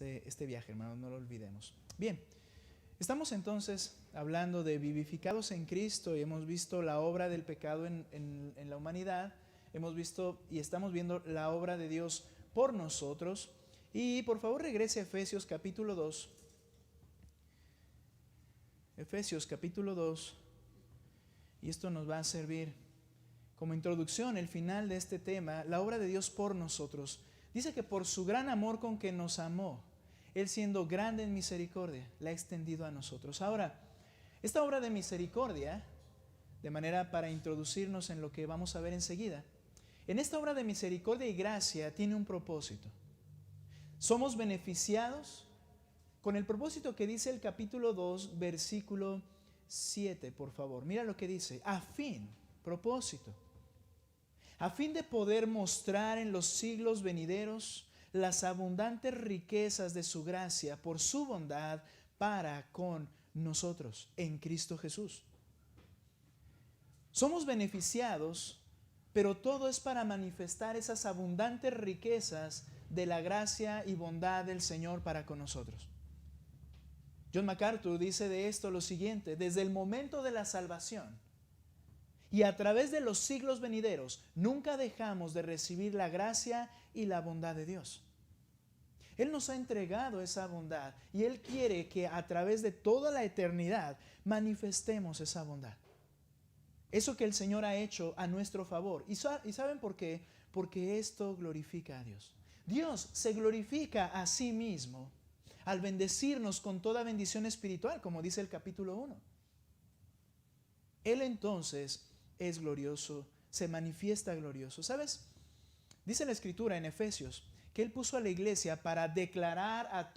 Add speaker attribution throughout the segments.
Speaker 1: este viaje, hermanos, no lo olvidemos. Bien, estamos entonces hablando de vivificados en Cristo y hemos visto la obra del pecado en la humanidad. Hemos visto y estamos viendo la obra de Dios por nosotros. Y por favor regrese a Efesios capítulo 2. Efesios capítulo 2. Y esto nos va a servir como introducción, el final de este tema, la obra de Dios por nosotros. Dice que por su gran amor con que nos amó, Él siendo grande en misericordia, la ha extendido a nosotros. Ahora, esta obra de misericordia, de manera para introducirnos en lo que vamos a ver enseguida, en esta obra de misericordia y gracia tiene un propósito. Somos beneficiados con el propósito que dice el capítulo 2, versículo 7, por favor. Mira lo que dice, propósito, a fin de poder mostrar en los siglos venideros las abundantes riquezas de su gracia por su bondad para con nosotros en Cristo Jesús. Somos beneficiados, pero todo es para manifestar esas abundantes riquezas de la gracia y bondad del Señor para con nosotros. John MacArthur dice de esto lo siguiente: desde el momento de la salvación y a través de los siglos venideros, nunca dejamos de recibir la gracia y la bondad de Dios. Él nos ha entregado esa bondad y Él quiere que a través de toda la eternidad manifestemos esa bondad. Eso que el Señor ha hecho a nuestro favor. ¿Y saben por qué? Porque esto glorifica a Dios. Dios se glorifica a sí mismo al bendecirnos con toda bendición espiritual, como dice el capítulo 1. Él entonces es glorioso, se manifiesta glorioso. ¿Sabes? Dice la Escritura en Efesios que Él puso a la iglesia para declarar a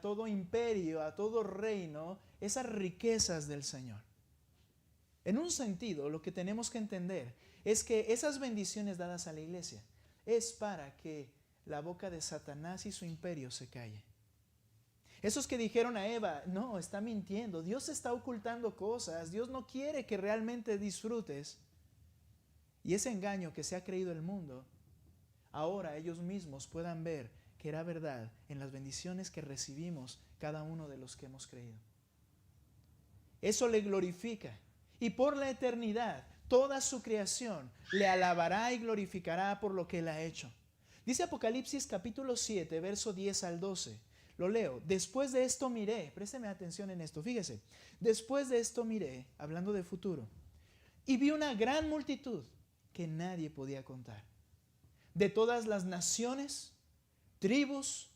Speaker 1: todo imperio, a todo reino, esas riquezas del Señor. En un sentido, lo que tenemos que entender es que esas bendiciones dadas a la iglesia es para que la boca de Satanás y su imperio se calle. Esos que dijeron a Eva, no, está mintiendo, Dios está ocultando cosas, Dios no quiere que realmente disfrutes. Y ese engaño que se ha creído el mundo, ahora ellos mismos puedan ver que era verdad en las bendiciones que recibimos cada uno de los que hemos creído. Eso le glorifica. Y por la eternidad, toda su creación le alabará y glorificará por lo que Él ha hecho. Dice Apocalipsis capítulo 7, verso 10 al 12. Lo leo. Después de esto miré, présteme atención en esto, fíjese. Después de esto miré, hablando de futuro, y vi una gran multitud que nadie podía contar, de todas las naciones, tribus,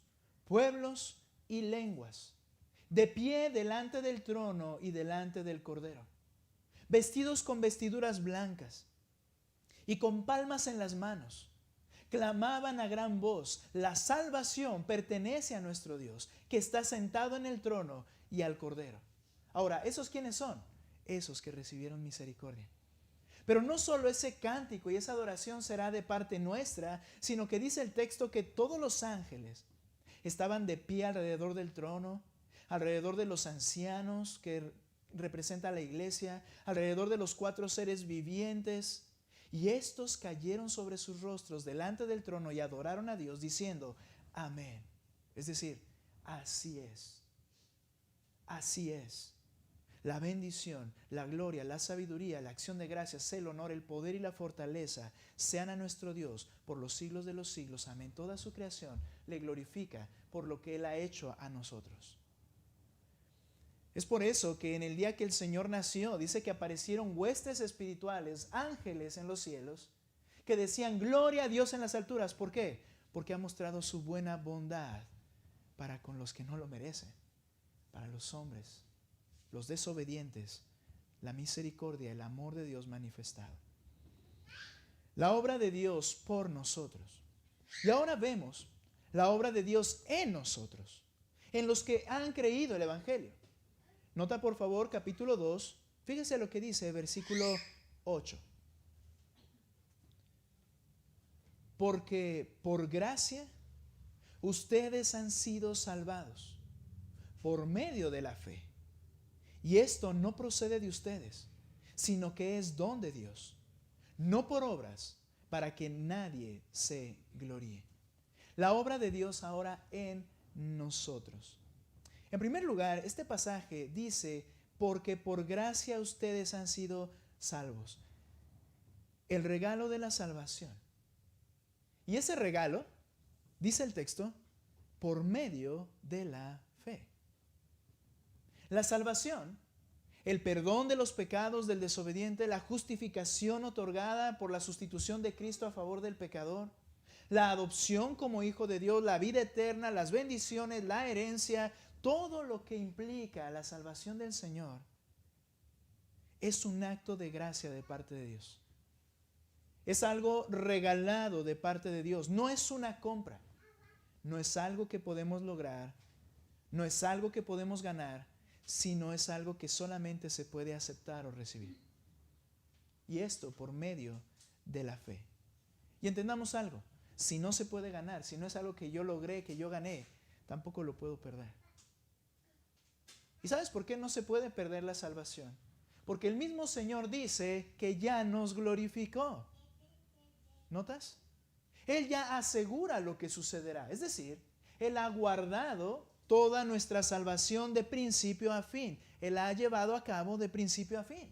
Speaker 1: pueblos y lenguas, de pie delante del trono y delante del Cordero, vestidos con vestiduras blancas y con palmas en las manos, clamaban a gran voz: la salvación pertenece a nuestro Dios, que está sentado en el trono y al Cordero. Ahora, ¿esos quiénes son? Esos que recibieron misericordia. Pero no solo ese cántico y esa adoración será de parte nuestra, sino que dice el texto que todos los ángeles estaban de pie alrededor del trono, alrededor de los ancianos que representa a la iglesia, alrededor de los 4 seres vivientes, y estos cayeron sobre sus rostros delante del trono y adoraron a Dios diciendo: amén. Es decir, así es. Así es. La bendición, la gloria, la sabiduría, la acción de gracias, el honor, el poder y la fortaleza sean a nuestro Dios por los siglos de los siglos. Amén. Toda su creación le glorifica por lo que Él ha hecho a nosotros. Es por eso que en el día que el Señor nació, dice que aparecieron huestes espirituales, ángeles en los cielos, que decían: gloria a Dios en las alturas. ¿Por qué? Porque ha mostrado su buena bondad para con los que no lo merecen, para los hombres, los desobedientes, la misericordia, el amor de Dios manifestado. La obra de Dios por nosotros. Y ahora vemos la obra de Dios en nosotros, en los que han creído el Evangelio. Nota por favor capítulo 2, fíjese lo que dice versículo 8. Porque por gracia ustedes han sido salvados por medio de la fe. Y esto no procede de ustedes, sino que es don de Dios, no por obras, para que nadie se gloríe. La obra de Dios ahora en nosotros. En primer lugar, este pasaje dice, porque por gracia ustedes han sido salvos. El regalo de la salvación. Y ese regalo, dice el texto, por medio de la fe. La salvación, el perdón de los pecados del desobediente, la justificación otorgada por la sustitución de Cristo a favor del pecador, la adopción como hijo de Dios, la vida eterna, las bendiciones, la herencia, todo lo que implica la salvación del Señor es un acto de gracia de parte de Dios. Es algo regalado de parte de Dios. No es una compra. No es algo que podemos lograr. No es algo que podemos ganar, sino es algo que solamente se puede aceptar o recibir. Y esto por medio de la fe. Y entendamos algo. Si no se puede ganar, si no es algo que yo logré, que yo gané, tampoco lo puedo perder. ¿Y sabes por qué no se puede perder la salvación? Porque el mismo Señor dice que ya nos glorificó. ¿Notas? Él ya asegura lo que sucederá. Es decir, Él ha guardado toda nuestra salvación de principio a fin. Él la ha llevado a cabo de principio a fin.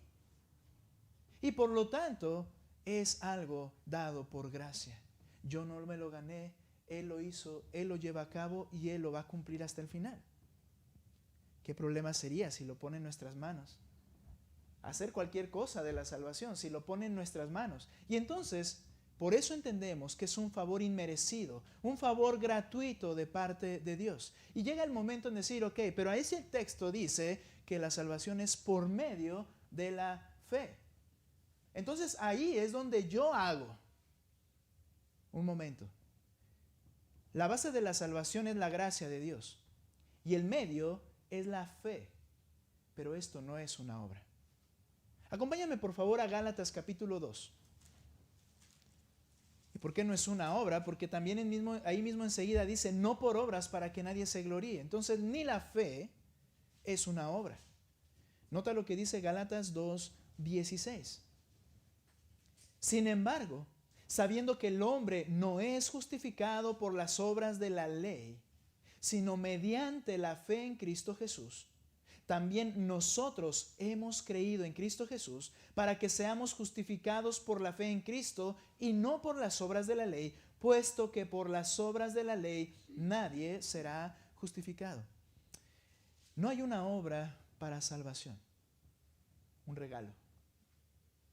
Speaker 1: Y por lo tanto, es algo dado por gracia. Yo no me lo gané, Él lo hizo, Él lo lleva a cabo y Él lo va a cumplir hasta el final. ¿Qué problema sería si lo pone en nuestras manos? Hacer cualquier cosa de la salvación, si lo pone en nuestras manos. Y entonces, por eso entendemos que es un favor inmerecido, un favor gratuito de parte de Dios. Y llega el momento en decir, ok, pero a ese texto dice que la salvación es por medio de la fe. Entonces ahí es donde yo hago. Un momento. La base de la salvación es la gracia de Dios. Y el medio es la fe. Pero esto no es una obra. Acompáñame por favor a Gálatas capítulo 2. ¿Y por qué no es una obra? Porque también ahí mismo enseguida dice, no por obras para que nadie se gloríe. Entonces ni la fe es una obra. Nota lo que dice Gálatas 2:16. Sin embargo, sabiendo que el hombre no es justificado por las obras de la ley, sino mediante la fe en Cristo Jesús, también nosotros hemos creído en Cristo Jesús para que seamos justificados por la fe en Cristo y no por las obras de la ley, puesto que por las obras de la ley nadie será justificado. No hay una obra para salvación, un regalo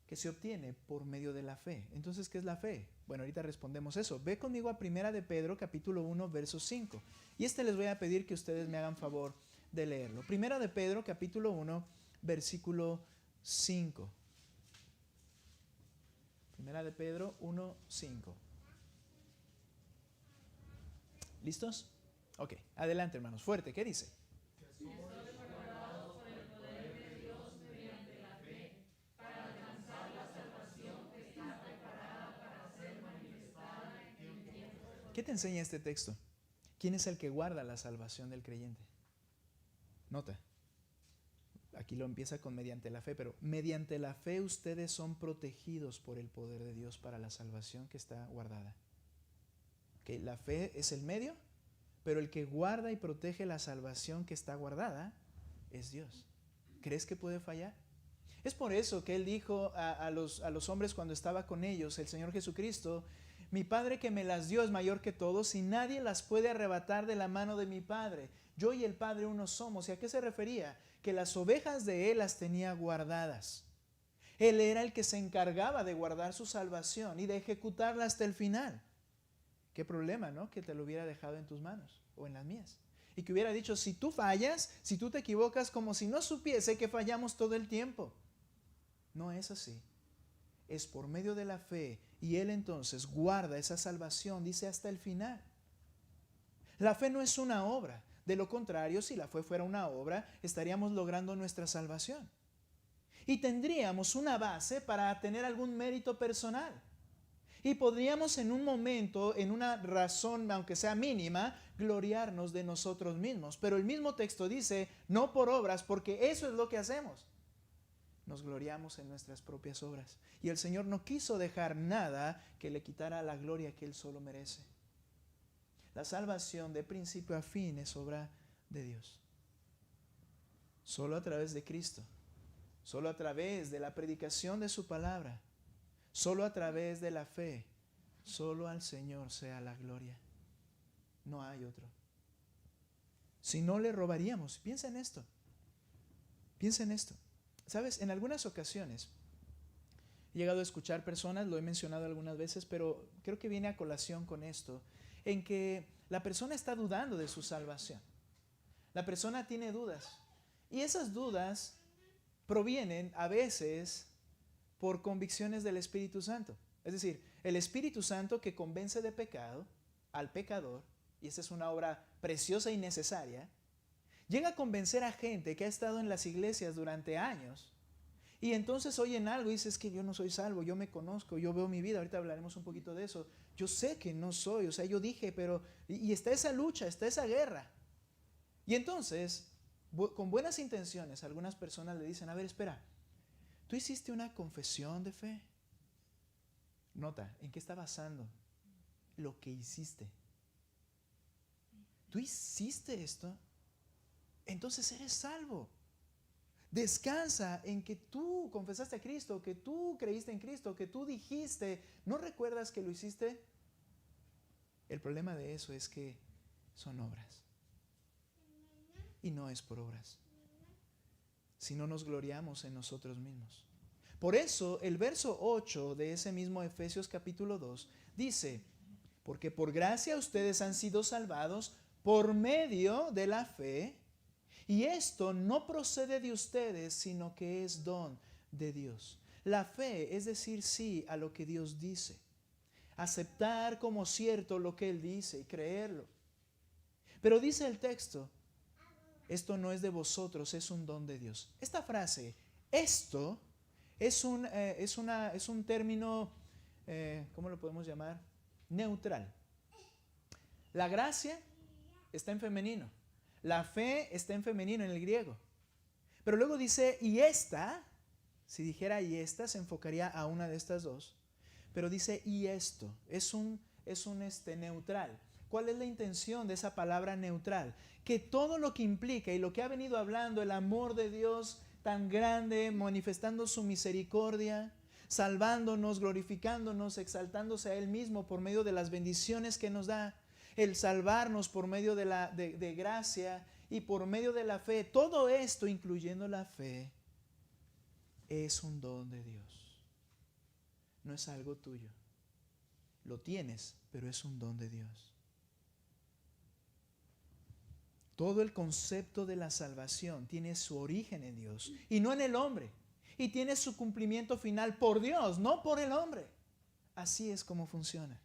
Speaker 1: que se obtiene por medio de la fe. Entonces, ¿qué es la fe? Bueno, ahorita respondemos eso. Ve conmigo a 1 de Pedro, capítulo 1, verso 5. Y les voy a pedir que ustedes me hagan favor de leerlo. 1 de Pedro, capítulo 1, versículo 5. 1 de Pedro 1, 5. ¿Listos? Ok, adelante hermanos, fuerte, ¿qué dice? ¿Qué te enseña este texto? ¿Quién es el que guarda la salvación del creyente? Nota, aquí lo empieza con mediante la fe, pero mediante la fe ustedes son protegidos por el poder de Dios para la salvación que está guardada. Okay, la fe es el medio, pero el que guarda y protege la salvación que está guardada es Dios. ¿Crees que puede fallar? Es por eso que Él dijo a los hombres cuando estaba con ellos, el Señor Jesucristo, mi Padre que me las dio es mayor que todos y nadie las puede arrebatar de la mano de mi Padre. Yo y el Padre uno somos. ¿Y a qué se refería? Que las ovejas de Él las tenía guardadas. Él era el que se encargaba de guardar su salvación y de ejecutarla hasta el final. Qué problema, ¿no? Que te lo hubiera dejado en tus manos o en las mías. Y que hubiera dicho, si tú fallas, si tú te equivocas, como si no supiese que fallamos todo el tiempo. No es así. Es por medio de la fe y Él entonces guarda esa salvación, dice hasta el final. La fe no es una obra. De lo contrario, si la fe fuera una obra, estaríamos logrando nuestra salvación. Y tendríamos una base para tener algún mérito personal. Y podríamos en un momento, en una razón, aunque sea mínima, gloriarnos de nosotros mismos. Pero el mismo texto dice, no por obras, porque eso es lo que hacemos. Nos gloriamos en nuestras propias obras. Y el Señor no quiso dejar nada que le quitara la gloria que Él solo merece. La salvación de principio a fin es obra de Dios. Solo a través de Cristo, solo a través de la predicación de su palabra, solo a través de la fe, solo al Señor sea la gloria. No hay otro. Si no, le robaríamos. Piensa en esto. Piensa en esto. Sabes, en algunas ocasiones he llegado a escuchar personas, lo he mencionado algunas veces, pero creo que viene a colación con esto, en que la persona está dudando de su salvación. La persona tiene dudas. Y esas dudas provienen a veces por convicciones del Espíritu Santo. Es decir, el Espíritu Santo que convence de pecado al pecador, y esa es una obra preciosa y necesaria, llega a convencer a gente que ha estado en las iglesias durante años y entonces oyen algo y dicen, es que yo no soy salvo, yo me conozco, yo veo mi vida, ahorita hablaremos un poquito de eso, yo sé que no soy, o sea, yo dije, pero, y está esa lucha, está esa guerra. Y entonces, con buenas intenciones, algunas personas le dicen, a ver, espera, ¿tú hiciste una confesión de fe? Nota, ¿en qué está basando lo que hiciste? ¿Tú hiciste esto? Entonces eres salvo. Descansa en que tú confesaste a Cristo, que tú creíste en Cristo, que tú dijiste. ¿No recuerdas que lo hiciste? El problema de eso es que son obras. Y no es por obras. Si no nos gloriamos en nosotros mismos. Por eso el verso 8 de ese mismo Efesios capítulo 2 dice, porque por gracia ustedes han sido salvados por medio de la fe. Y esto no procede de ustedes, sino que es don de Dios. La fe es decir sí a lo que Dios dice. Aceptar como cierto lo que Él dice y creerlo. Pero dice el texto, esto no es de vosotros, es un don de Dios. Esta frase, esto, es un término, ¿cómo lo podemos llamar? Neutral. La gracia está en femenino. La fe está en femenino en el griego. Pero luego dice, y esta, si dijera y esta, se enfocaría a una de estas dos. Pero dice, y esto, es un neutral. ¿Cuál es la intención de esa palabra neutral? Que todo lo que implica y lo que ha venido hablando, el amor de Dios tan grande, manifestando su misericordia, salvándonos, glorificándonos, exaltándose a Él mismo por medio de las bendiciones que nos da, el salvarnos por medio de gracia y por medio de la fe, todo esto, incluyendo la fe, es un don de Dios. No es algo tuyo. Lo tienes, pero es un don de Dios. Todo el concepto de la salvación tiene su origen en Dios y no en el hombre. Y tiene su cumplimiento final por Dios, no por el hombre. Así es como funciona.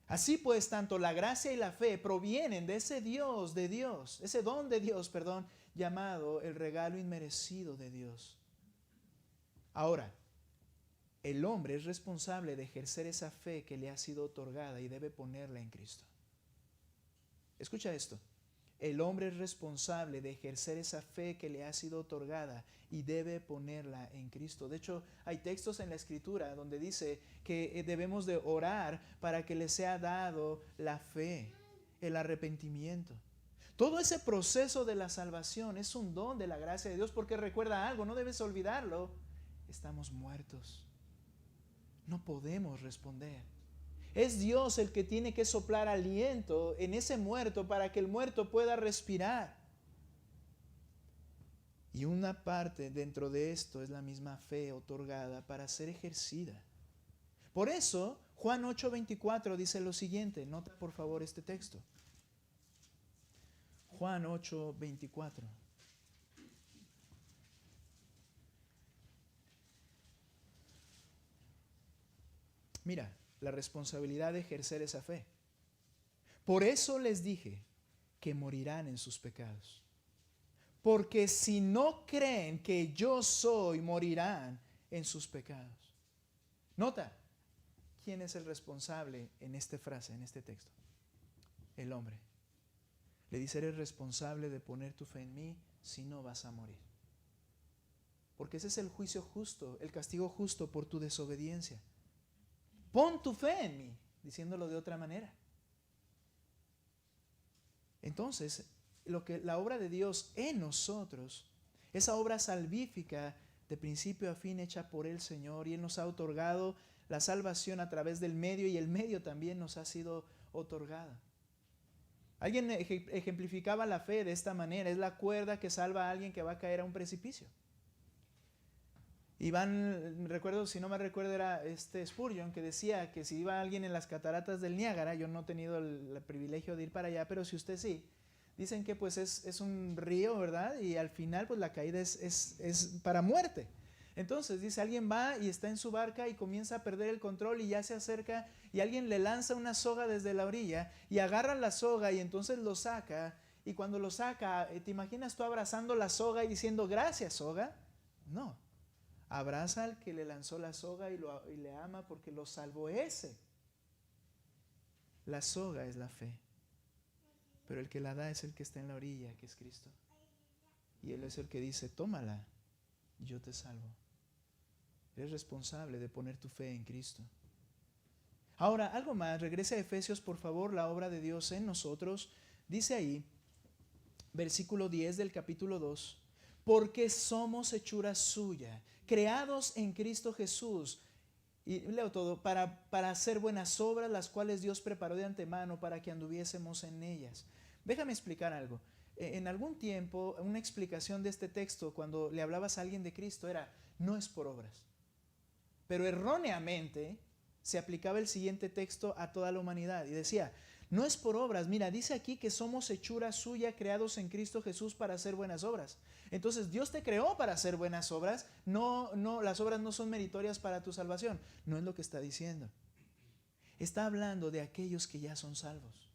Speaker 1: Así pues, tanto la gracia y la fe provienen de ese ese don de Dios, llamado el regalo inmerecido de Dios. Ahora, el hombre es responsable de ejercer esa fe que le ha sido otorgada y debe ponerla en Cristo. Escucha esto. El hombre es responsable de ejercer esa fe que le ha sido otorgada y debe ponerla en Cristo. De hecho, hay textos en la Escritura donde dice que debemos de orar para que le sea dado la fe, el arrepentimiento. Todo ese proceso de la salvación es un don de la gracia de Dios, porque recuerda algo, no debes olvidarlo, estamos muertos. No podemos responder. Es Dios el que tiene que soplar aliento en ese muerto para que el muerto pueda respirar. Y una parte dentro de esto es la misma fe otorgada para ser ejercida. Por eso, Juan 8:24 dice lo siguiente. Nota por favor este texto. Juan 8:24. Mira, la responsabilidad de ejercer esa fe. Por eso les dije que morirán en sus pecados. Porque si no creen que yo soy, morirán en sus pecados. Nota, ¿quién es el responsable en esta frase, en este texto? El hombre. Le dice, eres responsable de poner tu fe en mí, si no vas a morir. Porque ese es el juicio justo, el castigo justo por tu desobediencia. Pon tu fe en mí, diciéndolo de otra manera. Entonces, la obra de Dios en nosotros, esa obra salvífica de principio a fin hecha por el Señor, y Él nos ha otorgado la salvación a través del medio, y el medio también nos ha sido otorgada. Alguien ejemplificaba la fe de esta manera: es la cuerda que salva a alguien que va a caer a un precipicio. Recuerdo, si no me recuerdo, era Spurgeon, que decía que si iba alguien en las cataratas del Niágara, yo no he tenido el privilegio de ir para allá, pero si usted sí, dicen que pues es un río, ¿verdad? Y al final pues la caída es para muerte. Entonces dice, alguien va y está en su barca y comienza a perder el control y ya se acerca, y alguien le lanza una soga desde la orilla y agarra la soga y entonces lo saca, y cuando lo saca, ¿te imaginas tú abrazando la soga y diciendo gracias, soga? No. Abraza al que le lanzó la soga y le ama porque lo salvó ese. La soga es la fe, pero el que la da es el que está en la orilla, que es Cristo. Y Él es el que dice, tómala, yo te salvo. Eres responsable de poner tu fe en Cristo. Ahora, algo más, regrese a Efesios, por favor, la obra de Dios en nosotros. Dice ahí, versículo 10 del capítulo 2, porque somos hechura suya, creados en Cristo Jesús, y leo todo, para hacer buenas obras, las cuales Dios preparó de antemano para que anduviésemos en ellas. Déjame explicar algo. En algún tiempo, una explicación de este texto, cuando le hablabas a alguien de Cristo, era, no es por obras. Pero erróneamente se aplicaba el siguiente texto a toda la humanidad y decía, no es por obras. Mira, dice aquí que somos hechura suya, creados en Cristo Jesús para hacer buenas obras. Entonces Dios te creó para hacer buenas obras. No, las obras no son meritorias para tu salvación. No es lo que está diciendo. Está hablando de aquellos que ya son salvos.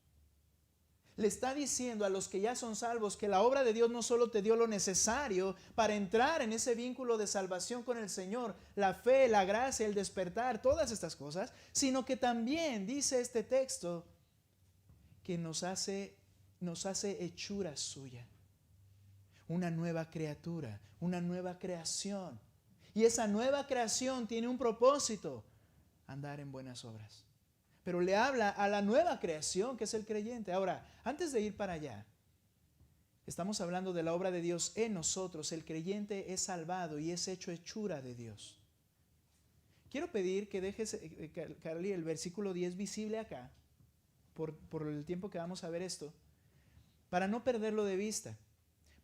Speaker 1: Le está diciendo a los que ya son salvos que la obra de Dios no solo te dio lo necesario para entrar en ese vínculo de salvación con el Señor, la fe, la gracia, el despertar, todas estas cosas, sino que también dice este texto que nos hace hechura suya, una nueva criatura, una nueva creación. Y esa nueva creación tiene un propósito: andar en buenas obras. Pero le habla a la nueva creación que es el creyente. Ahora, antes de ir para allá, estamos hablando de la obra de Dios en nosotros. El creyente es salvado y es hecho hechura de Dios. Quiero pedir que dejes, Carly, el versículo 10 visible acá, por el tiempo que vamos a ver esto, para no perderlo de vista.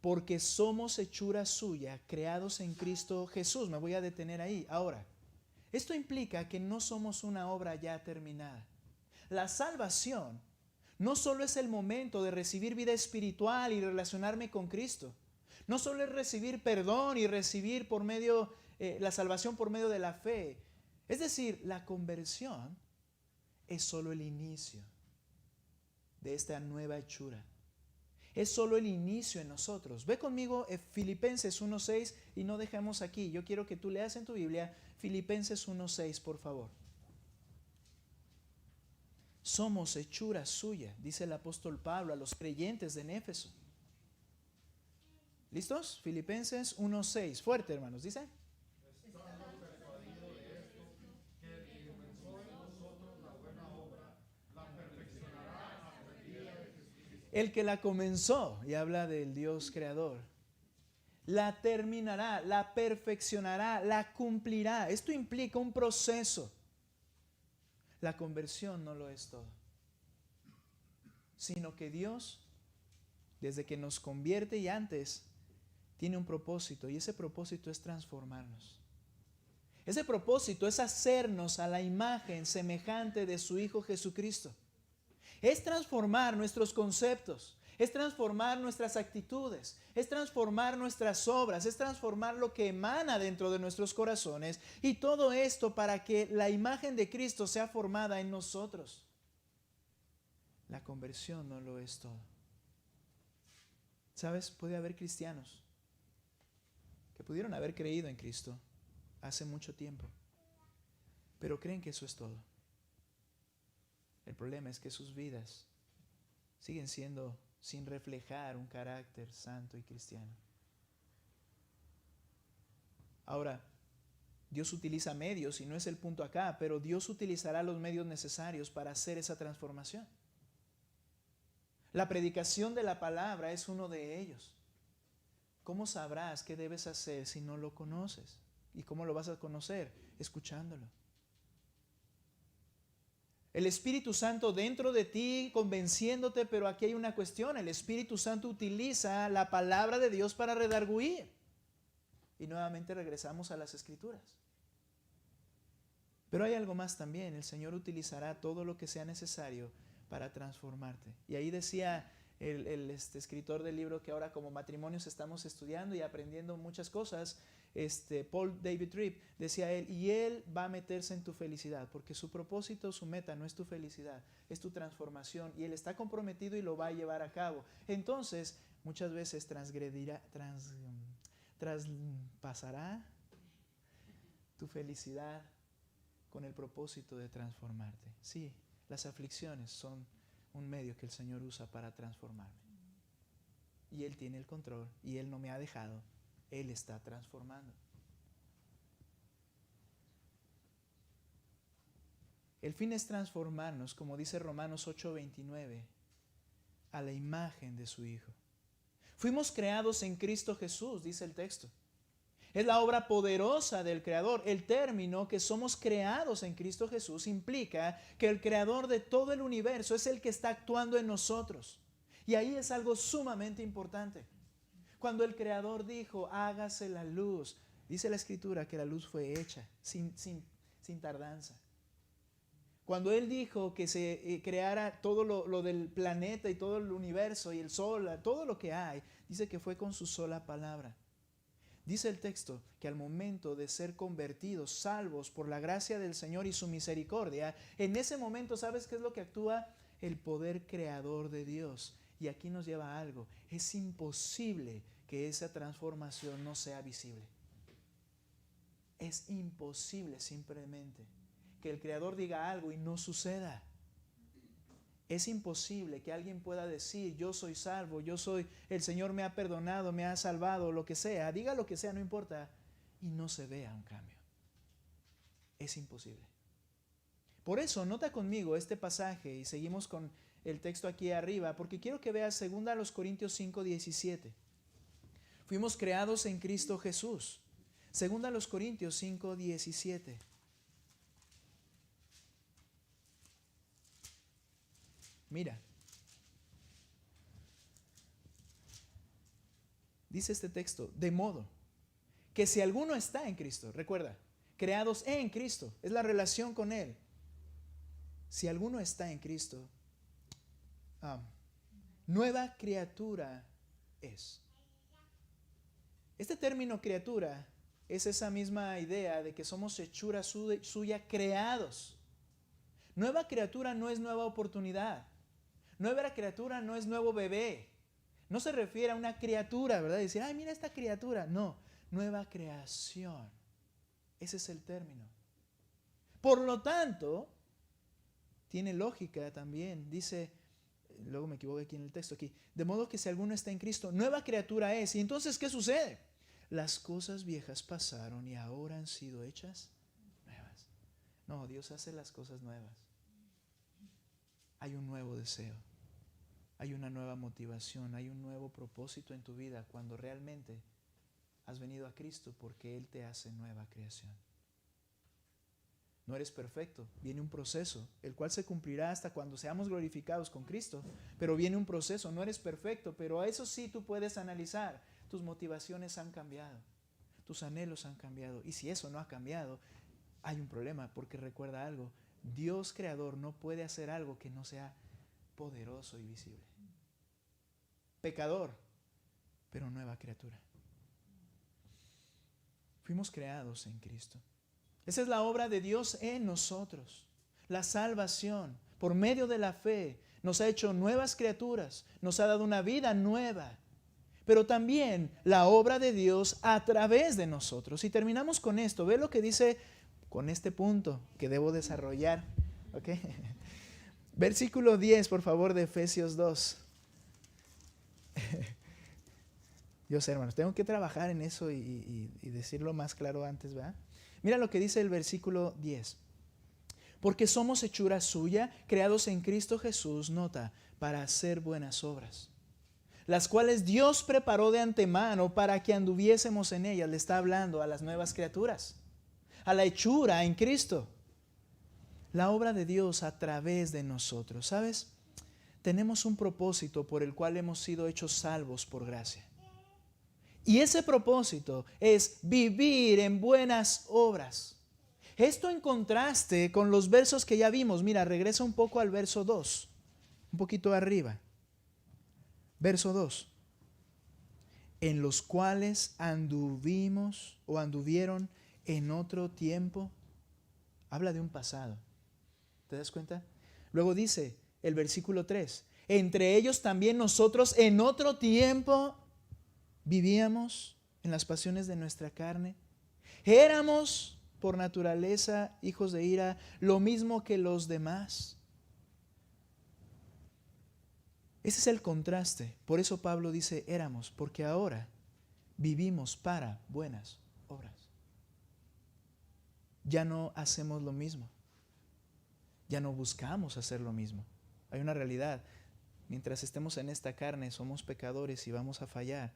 Speaker 1: Porque somos hechura suya, creados en Cristo Jesús. Me voy a detener ahí. Ahora, esto implica que no somos una obra ya terminada. La salvación no solo es el momento de recibir vida espiritual y relacionarme con Cristo. No solo es recibir perdón y recibir por medio, la salvación por medio de la fe. Es decir, la conversión es solo el inicio de esta nueva hechura. Es solo el inicio en nosotros. Ve conmigo Filipenses 1:6 y no dejamos aquí. Yo quiero que tú leas en tu Biblia Filipenses 1:6, por favor. Somos hechura suya, dice el apóstol Pablo a los creyentes de Éfeso. ¿Listos? Filipenses 1:6. Fuerte, hermanos, dice. El que la comenzó, y habla del Dios creador, la terminará, la perfeccionará, la cumplirá. Esto implica un proceso. La conversión no lo es todo, sino que Dios, desde que nos convierte y antes, tiene un propósito, y ese propósito es transformarnos. Ese propósito es hacernos a la imagen semejante de su Hijo Jesucristo. Es transformar nuestros conceptos, es transformar nuestras actitudes, es transformar nuestras obras, es transformar lo que emana dentro de nuestros corazones, y todo esto para que la imagen de Cristo sea formada en nosotros. La conversión no lo es todo. ¿Sabes? Puede haber cristianos que pudieron haber creído en Cristo hace mucho tiempo, pero creen que eso es todo. El problema es que sus vidas siguen siendo sin reflejar un carácter santo y cristiano. Ahora, Dios utiliza medios, y no es el punto acá, pero Dios utilizará los medios necesarios para hacer esa transformación. La predicación de la palabra es uno de ellos. ¿Cómo sabrás qué debes hacer si no lo conoces? ¿Y cómo lo vas a conocer? Escuchándolo. El Espíritu Santo dentro de ti convenciéndote, pero aquí hay una cuestión. El Espíritu Santo utiliza la palabra de Dios para redarguir. Y nuevamente regresamos a las Escrituras. Pero hay algo más también. El Señor utilizará todo lo que sea necesario para transformarte. Y ahí decía el escritor del libro que ahora como matrimonios estamos estudiando y aprendiendo muchas cosas, Paul David Tripp, decía él, y él va a meterse en tu felicidad, porque su propósito, su meta no es tu felicidad, es tu transformación, y él está comprometido y lo va a llevar a cabo. Entonces, muchas veces traspasará tu felicidad con el propósito de transformarte. Sí, las aflicciones son un medio que el Señor usa para transformarme. Y Él tiene el control, y Él no me ha dejado. Él está transformando. El fin es transformarnos, como dice Romanos 8:29, a la imagen de su Hijo. Fuimos creados en Cristo Jesús, dice el texto. Es la obra poderosa del Creador. El término que somos creados en Cristo Jesús implica que el Creador de todo el universo es el que está actuando en nosotros. Y ahí es algo sumamente importante. Cuando el Creador dijo, hágase la luz, dice la Escritura que la luz fue hecha sin tardanza. Cuando Él dijo que se creara todo lo del planeta y todo el universo y el sol, todo lo que hay, dice que fue con su sola palabra. Dice el texto que al momento de ser convertidos, salvos por la gracia del Señor y su misericordia, en ese momento, ¿sabes qué es lo que actúa? El poder creador de Dios. Y aquí nos lleva a algo. Es imposible que esa transformación no sea visible. Es imposible simplemente que el Creador diga algo y no suceda. Es imposible que alguien pueda decir, yo soy salvo, el Señor me ha perdonado, me ha salvado, lo que sea, diga lo que sea, no importa, y no se vea un cambio. Es imposible. Por eso, nota conmigo este pasaje y seguimos con el texto aquí arriba, porque quiero que veas 2 Corintios 5:17. Fuimos creados en Cristo Jesús. 2 Corintios 5:17. Mira, dice este texto, de modo que si alguno está en Cristo, recuerda, creados en Cristo, es la relación con Él. Si alguno está en Cristo, nueva criatura es. Este término criatura es esa misma idea de que somos hechura suya, creados. Nueva criatura no es nueva oportunidad. Nueva criatura no es nuevo bebé. No se refiere a una criatura, ¿verdad? Decir, ay, mira esta criatura. No, nueva creación. Ese es el término. Por lo tanto, tiene lógica también. Dice, luego me equivoqué aquí en el texto, aquí. De modo que si alguno está en Cristo, nueva criatura es. ¿Y entonces qué sucede? Las cosas viejas pasaron y ahora han sido hechas nuevas. No, Dios hace las cosas nuevas. Hay un nuevo deseo. Hay una nueva motivación, hay un nuevo propósito en tu vida cuando realmente has venido a Cristo porque Él te hace nueva creación. No eres perfecto, viene un proceso, el cual se cumplirá hasta cuando seamos glorificados con Cristo, pero viene un proceso, no eres perfecto, pero a eso sí tú puedes analizar, tus motivaciones han cambiado, tus anhelos han cambiado, y si eso no ha cambiado, hay un problema, porque recuerda algo, Dios creador no puede hacer algo que no sea poderoso y visible. Pecador, pero nueva criatura. Fuimos creados en Cristo. Esa es la obra de Dios en nosotros. La salvación, por medio de la fe, nos ha hecho nuevas criaturas, nos ha dado una vida nueva. Pero también la obra de Dios a través de nosotros. Y terminamos con esto. Ve lo que dice con este punto que debo desarrollar. ¿Okay? Versículo 10, por favor, de Efesios 2. Yo sé, hermanos, tengo que trabajar en eso y decirlo más claro antes, ¿verdad? Mira lo que dice el versículo 10. Porque somos hechura suya, creados en Cristo Jesús, nota, para hacer buenas obras, las cuales Dios preparó de antemano para que anduviésemos en ellas. Le está hablando a las nuevas criaturas, a la hechura en Cristo. La obra de Dios a través de nosotros. ¿Sabes? Tenemos un propósito por el cual hemos sido hechos salvos por gracia. Y ese propósito es vivir en buenas obras. Esto en contraste con los versos que ya vimos. Mira, regresa un poco al verso 2, un poquito arriba. Verso 2. En los cuales anduvimos o anduvieron en otro tiempo. Habla de un pasado. ¿Te das cuenta? Luego dice el versículo 3. Entre ellos también nosotros en otro tiempo vivíamos en las pasiones de nuestra carne. Éramos por naturaleza hijos de ira, lo mismo que los demás. Ese es el contraste. Por eso Pablo dice éramos, porque ahora vivimos para buenas obras. Ya no hacemos lo mismo. Ya no buscamos hacer lo mismo. Hay una realidad. Mientras estemos en esta carne somos pecadores y vamos a fallar.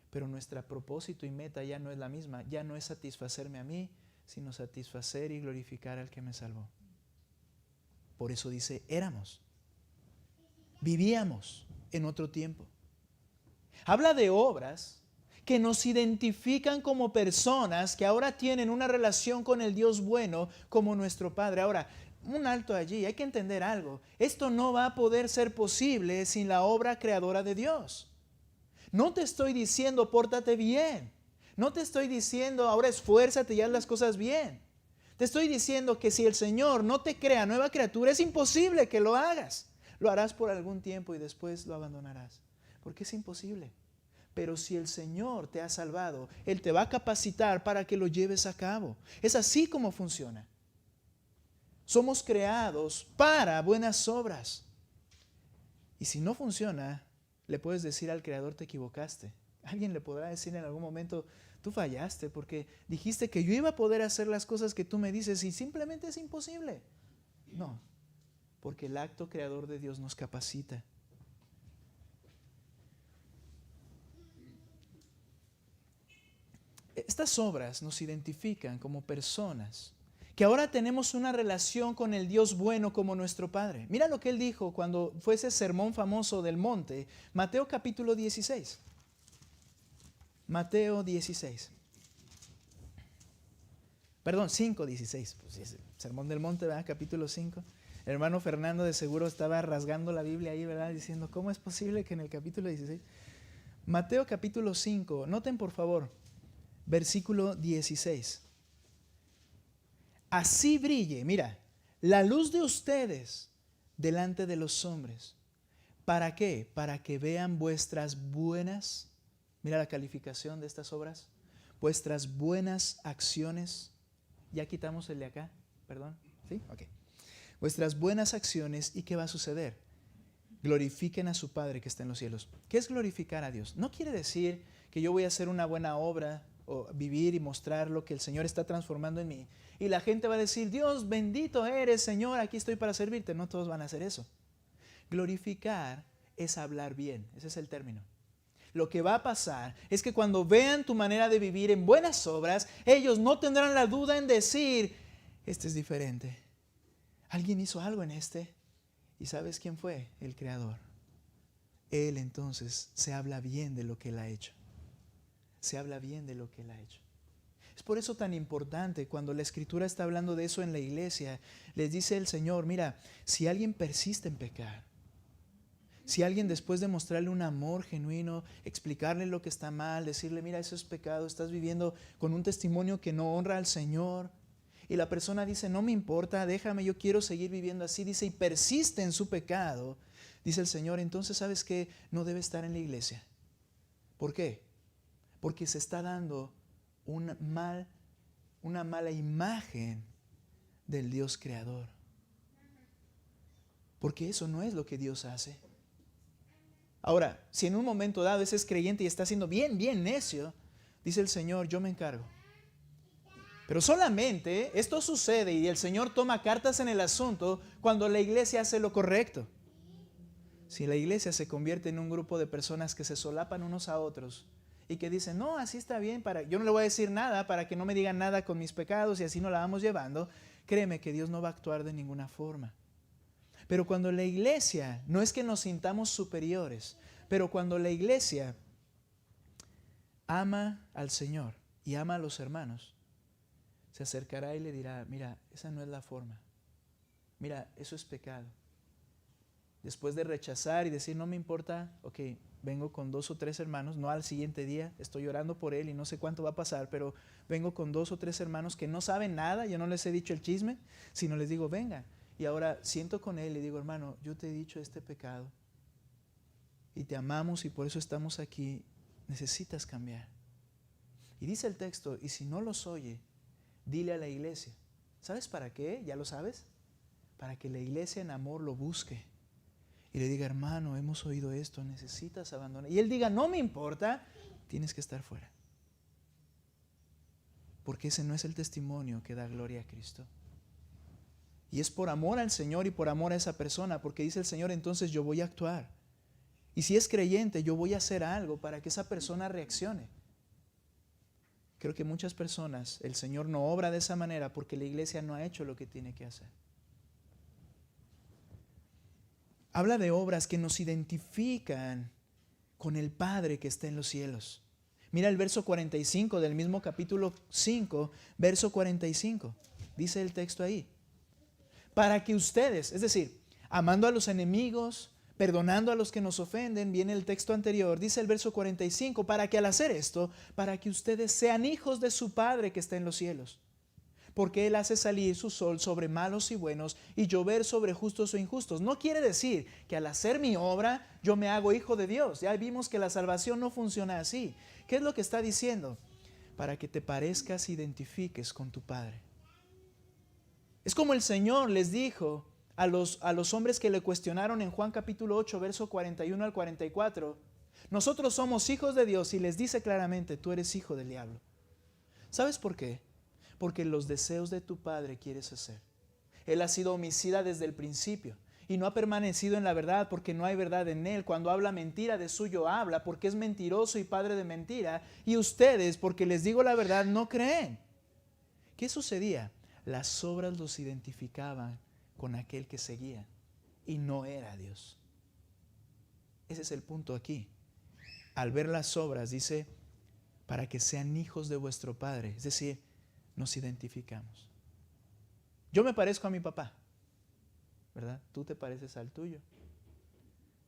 Speaker 1: Pero nuestro propósito y meta ya no es la misma. Ya no es satisfacerme a mí, sino satisfacer y glorificar al que me salvó. Por eso dice éramos. Vivíamos en otro tiempo. Habla de obras que nos identifican como personas que ahora tienen una relación con el Dios bueno como nuestro Padre. Ahora, un alto allí, hay que entender algo. Esto no va a poder ser posible sin la obra creadora de Dios. No te estoy diciendo pórtate bien. No te estoy diciendo ahora esfuérzate y haz las cosas bien. Te estoy diciendo que si el Señor no te crea nueva criatura, es imposible que lo hagas. Lo harás por algún tiempo y después lo abandonarás. Porque es imposible. Pero si el Señor te ha salvado, Él te va a capacitar para que lo lleves a cabo. Es así como funciona. Somos creados para buenas obras. Y si no funciona, le puedes decir al Creador te equivocaste. Alguien le podrá decir en algún momento, tú fallaste porque dijiste que yo iba a poder hacer las cosas que tú me dices y simplemente es imposible. No, porque el acto creador de Dios nos capacita. Estas obras nos identifican como personas que ahora tenemos una relación con el Dios bueno como nuestro Padre. Mira lo que Él dijo cuando fue ese sermón famoso del monte, Mateo capítulo 16. Mateo 16. Perdón, 5:16. Pues es el sermón del monte, ¿verdad? Capítulo 5. El hermano Fernando de seguro estaba rasgando la Biblia ahí, ¿verdad? Diciendo, ¿cómo es posible que en el capítulo 16? Mateo capítulo 5, noten por favor, versículo 16. Así brille, mira, la luz de ustedes delante de los hombres. ¿Para qué? Para que vean vuestras buenas, mira la calificación de estas obras, vuestras buenas acciones. Ya quitamos el de acá, perdón, ¿sí? Ok. Vuestras buenas acciones, ¿y qué va a suceder? Glorifiquen a su Padre que está en los cielos. ¿Qué es glorificar a Dios? No quiere decir que yo voy a hacer una buena obra o vivir y mostrar lo que el Señor está transformando en mí. Y la gente va a decir, Dios, bendito eres, Señor, aquí estoy para servirte. No todos van a hacer eso. Glorificar es hablar bien, ese es el término. Lo que va a pasar es que cuando vean tu manera de vivir en buenas obras, ellos no tendrán la duda en decir, este es diferente. Alguien hizo algo en este. ¿Y sabes quién fue? El Creador. Él entonces se habla bien de lo que Él ha hecho. Se habla bien de lo que Él ha hecho. Es por eso tan importante cuando la Escritura está hablando de eso en la iglesia. Les dice el Señor, mira, si alguien persiste en pecar, si alguien después de mostrarle un amor genuino, explicarle lo que está mal, decirle, mira, eso es pecado, estás viviendo con un testimonio que no honra al Señor. Y la persona dice, no me importa, déjame, yo quiero seguir viviendo así. Dice, y persiste en su pecado. Dice el Señor, entonces, ¿sabes qué? No debe estar en la iglesia. ¿Por qué? Porque se está dando una mala imagen del Dios creador. Porque eso no es lo que Dios hace. Ahora, si en un momento dado ese es creyente y está siendo bien necio, dice el Señor, yo me encargo. Pero solamente esto sucede y el Señor toma cartas en el asunto cuando la iglesia hace lo correcto. Si la iglesia se convierte en un grupo de personas que se solapan unos a otros y que dicen, no, así está bien, yo no le voy a decir nada para que no me digan nada con mis pecados y así no la vamos llevando, créeme que Dios no va a actuar de ninguna forma. Pero cuando la iglesia, no es que nos sintamos superiores, pero cuando la iglesia ama al Señor y ama a los hermanos, se acercará y le dirá, mira, esa no es la forma. Mira, eso es pecado. Después de rechazar y decir, no me importa, ok, vengo con 2 o 3 hermanos, no al siguiente día, estoy orando por él y no sé cuánto va a pasar, pero vengo con 2 o 3 hermanos que no saben nada, yo no les he dicho el chisme, sino les digo, venga. Y ahora siento con él y digo, hermano, yo te he dicho este pecado y te amamos y por eso estamos aquí, necesitas cambiar. Y dice el texto, y si no los oye, dile a la iglesia. ¿Sabes para qué? ¿Ya lo sabes? Para que la iglesia en amor lo busque y le diga, hermano, hemos oído esto, necesitas abandonar. Y él diga, no me importa, tienes que estar fuera. Porque ese no es el testimonio que da gloria a Cristo. Y es por amor al Señor y por amor a esa persona, porque dice el Señor, entonces yo voy a actuar. Y si es creyente, yo voy a hacer algo para que esa persona reaccione. Creo que muchas personas, el Señor no obra de esa manera porque la iglesia no ha hecho lo que tiene que hacer. Habla de obras que nos identifican con el Padre que está en los cielos. Mira el verso 45 del mismo capítulo 5, verso 45. Dice el texto ahí. Para que ustedes, es decir, amando a los enemigos, perdonando a los que nos ofenden, viene el texto anterior, dice el verso 45, para que al hacer esto, para que ustedes sean hijos de su Padre que está en los cielos. Porque Él hace salir su sol sobre malos y buenos y llover sobre justos o injustos. No quiere decir que al hacer mi obra yo me hago hijo de Dios. Ya vimos que la salvación no funciona así. ¿Qué es lo que está diciendo? Para que te parezcas, identifiques con tu Padre. Es como el Señor les dijo a los hombres que le cuestionaron en Juan capítulo 8, verso 41 al 44. Nosotros somos hijos de Dios y les dice claramente, tú eres hijo del diablo. ¿Sabes por qué? Porque los deseos de tu padre quieres hacer. Él ha sido homicida desde el principio y no ha permanecido en la verdad porque no hay verdad en él. Cuando habla mentira, de suyo habla porque es mentiroso y padre de mentira. Y ustedes, porque les digo la verdad, no creen. ¿Qué sucedía? Las obras los identificaban con aquel que seguía y no era Dios. Ese es el punto aquí. Al ver las obras dice, para que sean hijos de vuestro Padre. Es decir, nos identificamos. Yo me parezco a mi papá, ¿verdad? Tú te pareces al tuyo.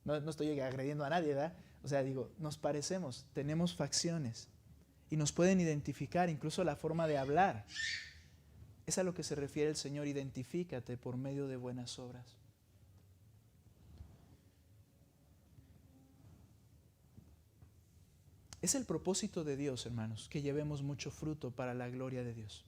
Speaker 1: No estoy agrediendo a nadie, ¿verdad? O sea, digo, nos parecemos, tenemos facciones y nos pueden identificar, incluso la forma de hablar. Es a lo que se refiere el Señor, identifícate por medio de buenas obras. Es el propósito de Dios, hermanos, que llevemos mucho fruto para la gloria de Dios.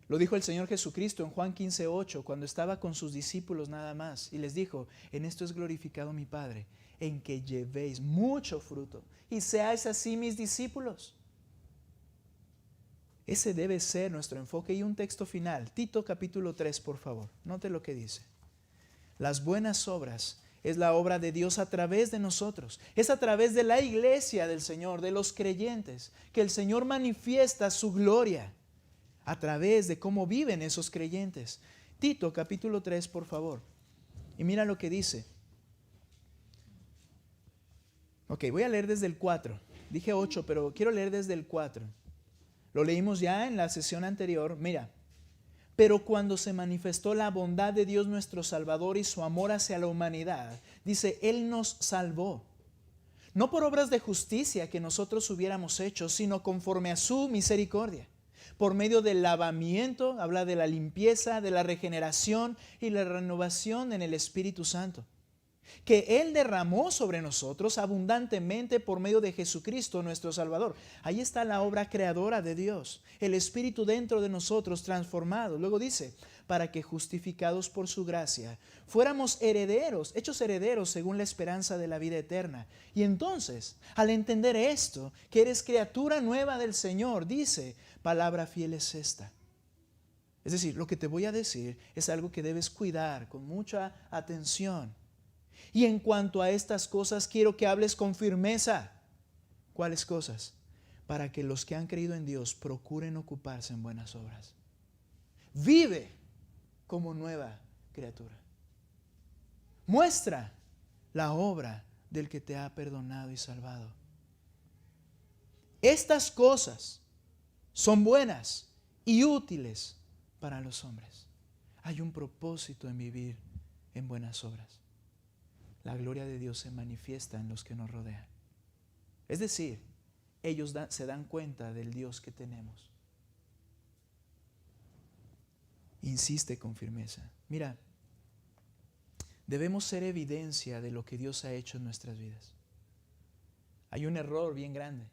Speaker 1: Lo dijo el Señor Jesucristo en Juan 15:8, cuando estaba con sus discípulos nada más, y les dijo, en esto es glorificado mi Padre, en que llevéis mucho fruto y seáis así mis discípulos. Ese debe ser nuestro enfoque. Y un texto final, Tito capítulo 3, por favor. Note lo que dice. Las buenas obras es la obra de Dios a través de nosotros. Es a través de la iglesia del Señor, de los creyentes, que el Señor manifiesta su gloria a través de cómo viven esos creyentes. Tito capítulo 3, por favor. Y mira lo que dice. Ok, voy a leer desde el 4. Dije 8, pero quiero leer desde el 4. Lo leímos ya en la sesión anterior. Mira, pero cuando se manifestó la bondad de Dios nuestro Salvador y su amor hacia la humanidad, dice, Él nos salvó. No por obras de justicia que nosotros hubiéramos hecho, sino conforme a su misericordia. Por medio del lavamiento, habla de la limpieza, de la regeneración y la renovación en el Espíritu Santo, que Él derramó sobre nosotros abundantemente por medio de Jesucristo nuestro Salvador. Ahí está la obra creadora de Dios, el Espíritu dentro de nosotros transformado. Luego dice, para que justificados por su gracia, fuéramos herederos, hechos herederos según la esperanza de la vida eterna. Y entonces, al entender esto, que eres criatura nueva del Señor, dice, palabra fiel es esta, Es decir, lo que te voy a decir es algo que debes cuidar con mucha atención. Y en cuanto a estas cosas, quiero que hables con firmeza. ¿Cuáles cosas? Para que los que han creído en Dios procuren ocuparse en buenas obras. Vive como nueva criatura. Muestra la obra del que te ha perdonado y salvado. Estas cosas son buenas y útiles para los hombres. Hay un propósito en vivir en buenas obras. La gloria de Dios se manifiesta en los que nos rodean. Es decir, ellos se dan cuenta del Dios que tenemos. Insiste con firmeza. Mira, debemos ser evidencia de lo que Dios ha hecho en nuestras vidas. Hay un error bien grande.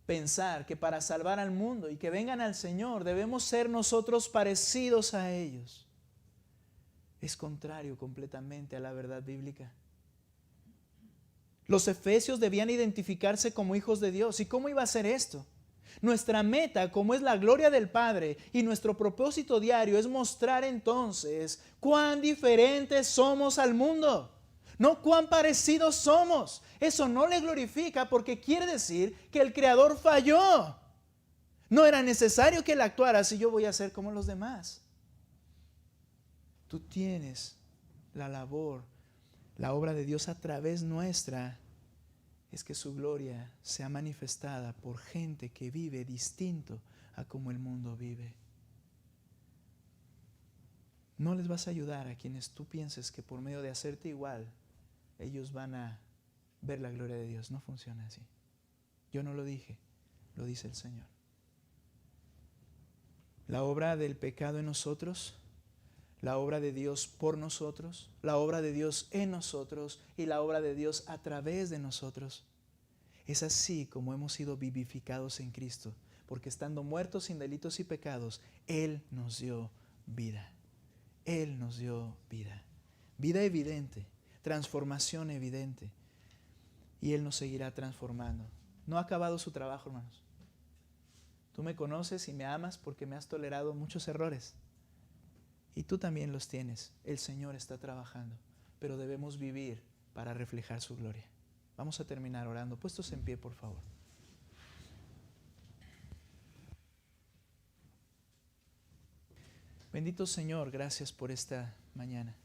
Speaker 1: Pensar que para salvar al mundo y que vengan al Señor debemos ser nosotros parecidos a ellos. Es contrario completamente a la verdad bíblica. Los efesios debían identificarse como hijos de Dios. ¿Y cómo iba a ser esto? Nuestra meta, como es la gloria del Padre, y nuestro propósito diario es mostrar entonces cuán diferentes somos al mundo, no cuán parecidos somos. Eso no le glorifica porque quiere decir que el Creador falló. No era necesario que Él actuara si yo voy a ser como los demás. Tú tienes la labor, la obra de Dios a través nuestra, es que su gloria sea manifestada por gente que vive distinto a como el mundo vive. No les vas a ayudar a quienes tú pienses que por medio de hacerte igual, ellos van a ver la gloria de Dios. No funciona así. Yo no lo dije, lo dice el Señor. La obra del pecado en nosotros, la obra de Dios por nosotros, la obra de Dios en nosotros y la obra de Dios a través de nosotros. Es así como hemos sido vivificados en Cristo, porque estando muertos sin delitos y pecados, Él nos dio vida. Él nos dio vida. Vida evidente, transformación evidente. Y Él nos seguirá transformando. No ha acabado su trabajo, hermanos. Tú me conoces y me amas porque me has tolerado muchos errores. Y tú también los tienes. El Señor está trabajando, pero debemos vivir para reflejar su gloria. Vamos a terminar orando. Puestos en pie, por favor. Bendito Señor, gracias por esta mañana.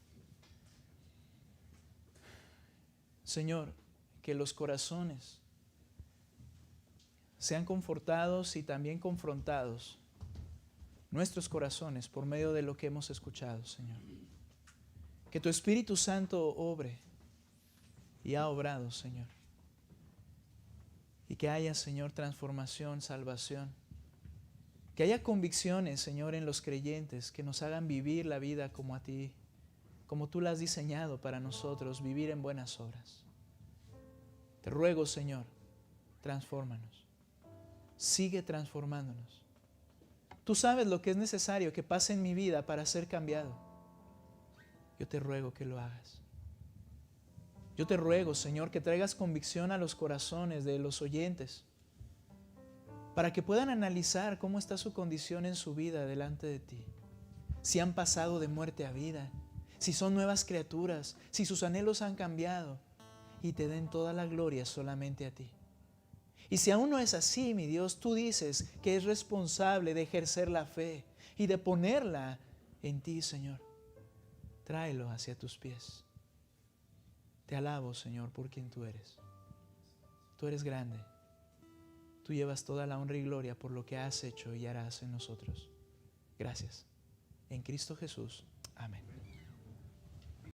Speaker 1: Señor, que los corazones sean confortados y también confrontados, nuestros corazones, por medio de lo que hemos escuchado, Señor. Que tu Espíritu Santo obre y ha obrado, Señor. Y que haya, Señor, transformación, salvación. Que haya convicciones, Señor, en los creyentes que nos hagan vivir la vida como a ti, como tú la has diseñado para nosotros, vivir en buenas obras. Te ruego, Señor, transfórmanos. Sigue transformándonos. Tú sabes lo que es necesario que pase en mi vida para ser cambiado. Yo te ruego que lo hagas. Yo te ruego, Señor, que traigas convicción a los corazones de los oyentes para que puedan analizar cómo está su condición en su vida delante de ti. Si han pasado de muerte a vida, si son nuevas criaturas, si sus anhelos han cambiado y te den toda la gloria solamente a ti. Y si aún no es así, mi Dios, tú dices que es responsable de ejercer la fe y de ponerla en ti, Señor. Tráelo hacia tus pies. Te alabo, Señor, por quien tú eres. Tú eres grande. Tú llevas toda la honra y gloria por lo que has hecho y harás en nosotros. Gracias. En Cristo Jesús. Amén.